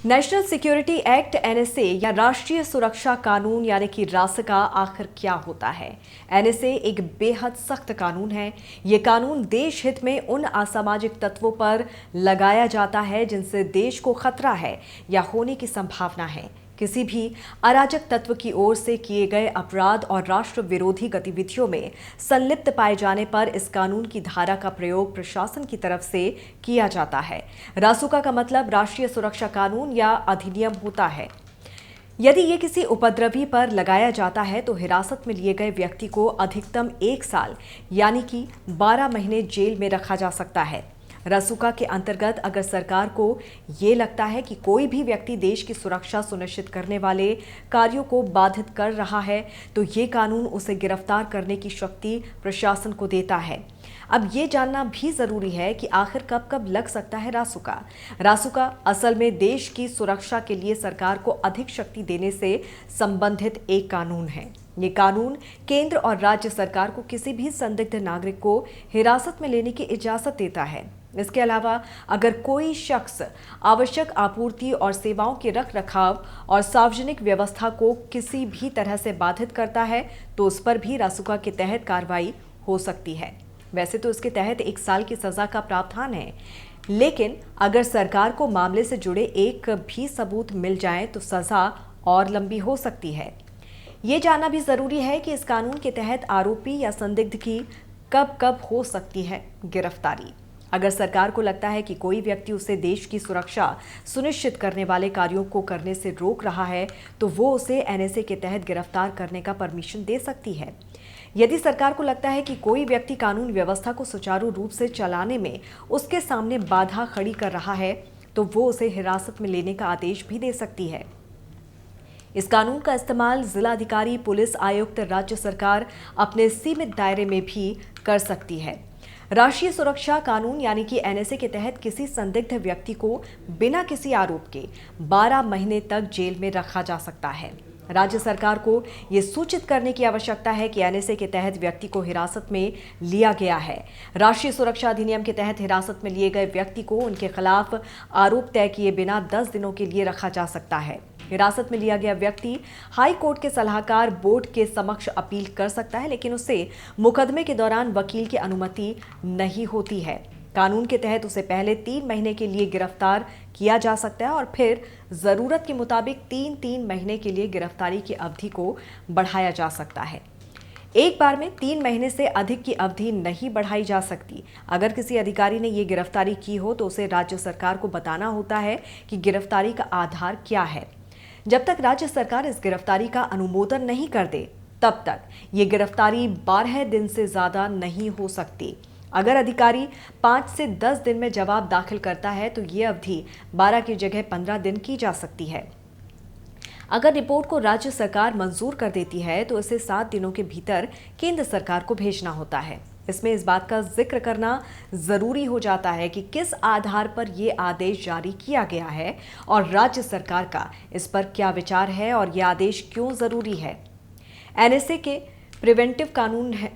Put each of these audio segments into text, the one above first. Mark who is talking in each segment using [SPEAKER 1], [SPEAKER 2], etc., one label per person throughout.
[SPEAKER 1] National security act NSA या राष्ट्रीय सुरक्षा कानून यानी कि रासका आखिर क्या होता है। एनएसए एक बेहद सख्त कानून है। ये कानून देश हित में उन असामाजिक तत्वों पर लगाया जाता है जिनसे देश को खतरा है या होने की संभावना है। किसी भी अराजक तत्व की ओर से किए गए अपराध और राष्ट्र विरोधी गतिविधियों में संलिप्त पाए जाने पर इस कानून की धारा का प्रयोग प्रशासन की तरफ से किया जाता है। रासुका का मतलब राष्ट्रीय सुरक्षा कानून या अधिनियम होता है। यदि ये किसी उपद्रवी पर लगाया जाता है तो हिरासत में लिए गए व्यक्ति को अधिकतम 1 साल यानी कि 12 महीने जेल में रखा जा सकता है। रासुका के अंतर्गत अगर सरकार को ये लगता है कि कोई भी व्यक्ति देश की सुरक्षा सुनिश्चित करने वाले कार्यों को बाधित कर रहा है तो ये कानून उसे गिरफ्तार करने की शक्ति प्रशासन को देता है। अब ये जानना भी जरूरी है कि आखिर कब कब लग सकता है रासुका। रासुका असल में देश की सुरक्षा के लिए सरकार को अधिक शक्ति देने से संबंधित एक कानून है। ये कानून केंद्र और राज्य सरकार को किसी भी संदिग्ध नागरिक को हिरासत में लेने की इजाजत देता है। इसके अलावा अगर कोई शख्स आवश्यक आपूर्ति और सेवाओं के रखरखाव और सार्वजनिक व्यवस्था को किसी भी तरह से बाधित करता है तो उस पर भी रासुका के तहत कार्रवाई हो सकती है। वैसे तो इसके तहत 1 साल की सजा का प्रावधान है, लेकिन अगर सरकार को मामले से जुड़े एक भी सबूत मिल जाए तो सजा और लंबी हो सकती है। ये जानना भी जरूरी है कि इस कानून के तहत आरोपी या संदिग्ध की कब कब हो सकती है गिरफ्तारी। अगर सरकार को लगता है कि कोई व्यक्ति उसे देश की सुरक्षा सुनिश्चित करने वाले कार्यों को करने से रोक रहा है तो वो उसे एनएसए के तहत गिरफ्तार करने का परमिशन दे सकती है। यदि सरकार को लगता है कि कोई व्यक्ति कानून व्यवस्था को सुचारू रूप से चलाने में उसके सामने बाधा खड़ी कर रहा है तो वो उसे हिरासत में लेने का आदेश भी दे सकती है। इस कानून का इस्तेमाल जिलाधिकारी, पुलिस आयुक्त, राज्य सरकार अपने सीमित दायरे में भी कर सकती है। राष्ट्रीय सुरक्षा कानून यानी कि एनएसए के तहत किसी संदिग्ध व्यक्ति को बिना किसी आरोप के 12 महीने तक जेल में रखा जा सकता है। राज्य सरकार को यह सूचित करने की आवश्यकता है कि एनएसए के तहत व्यक्ति को हिरासत में लिया गया है। राष्ट्रीय सुरक्षा अधिनियम के तहत हिरासत में लिए गए व्यक्ति को उनके खिलाफ आरोप तय किए बिना 10 दिनों के लिए रखा जा सकता है। हिरासत में लिया गया व्यक्ति हाई कोर्ट के सलाहकार बोर्ड के समक्ष अपील कर सकता है, लेकिन उसे मुकदमे के दौरान वकील की अनुमति नहीं होती है। कानून के तहत उसे पहले 3 महीने के लिए गिरफ्तार किया जा सकता है और फिर जरूरत के मुताबिक 3-3 महीने के लिए गिरफ्तारी की अवधि को बढ़ाया जा सकता है। एक बार में 3 महीने से अधिक की अवधि नहीं बढ़ाई जा सकती। अगर किसी अधिकारी ने ये गिरफ्तारी की हो तो उसे राज्य सरकार को बताना होता है कि गिरफ्तारी का आधार क्या है। जब तक राज्य सरकार इस गिरफ्तारी का अनुमोदन नहीं कर दे तब तक ये गिरफ्तारी 12 दिन से ज्यादा नहीं हो सकती। अगर अधिकारी 5 से 10 दिन में जवाब दाखिल करता है तो ये अवधि 12 की जगह 15 दिन की जा सकती है। अगर रिपोर्ट को राज्य सरकार मंजूर कर देती है तो इसे 7 दिनों के भीतर केंद्र सरकार को भेजना होता है। इसमें इस बात का जिक्र करना जरूरी हो जाता है कि किस आधार पर यह आदेश जारी किया गया है और राज्य सरकार का इस पर क्या विचार है और यह आदेश क्यों जरूरी है। एनएसए के प्रिवेंटिव कानून है।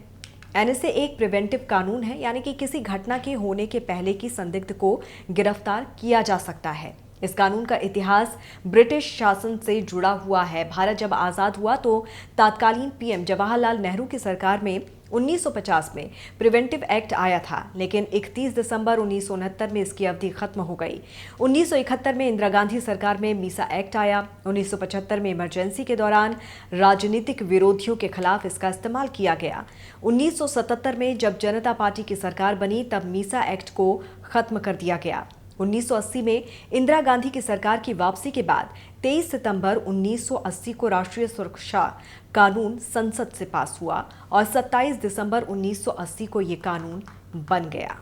[SPEAKER 1] एनएसए एक प्रिवेंटिव कानून है, यानी कि किसी घटना के होने के पहले की संदिग्ध को गिरफ्तार किया जा सकता है। इस कानून का इतिहास ब्रिटिश शासन से जुड़ा हुआ है। भारत जब आज़ाद हुआ तो तत्कालीन पीएम जवाहरलाल नेहरू की सरकार में 1950 में प्रिवेंटिव एक्ट आया था, लेकिन 31 दिसंबर 1969 में इसकी अवधि खत्म हो गई। 1971 में इंदिरा गांधी सरकार में मीसा एक्ट आया। 1975 में इमरजेंसी के दौरान राजनीतिक विरोधियों के खिलाफ इसका इस्तेमाल किया गया। 1977 में जब जनता पार्टी की सरकार बनी तब मीसा एक्ट को खत्म कर दिया गया। 1980 में इंदिरा गांधी की सरकार की वापसी के बाद 23 सितंबर 1980 को राष्ट्रीय सुरक्षा कानून संसद से पास हुआ और 27 दिसंबर 1980 को ये कानून बन गया।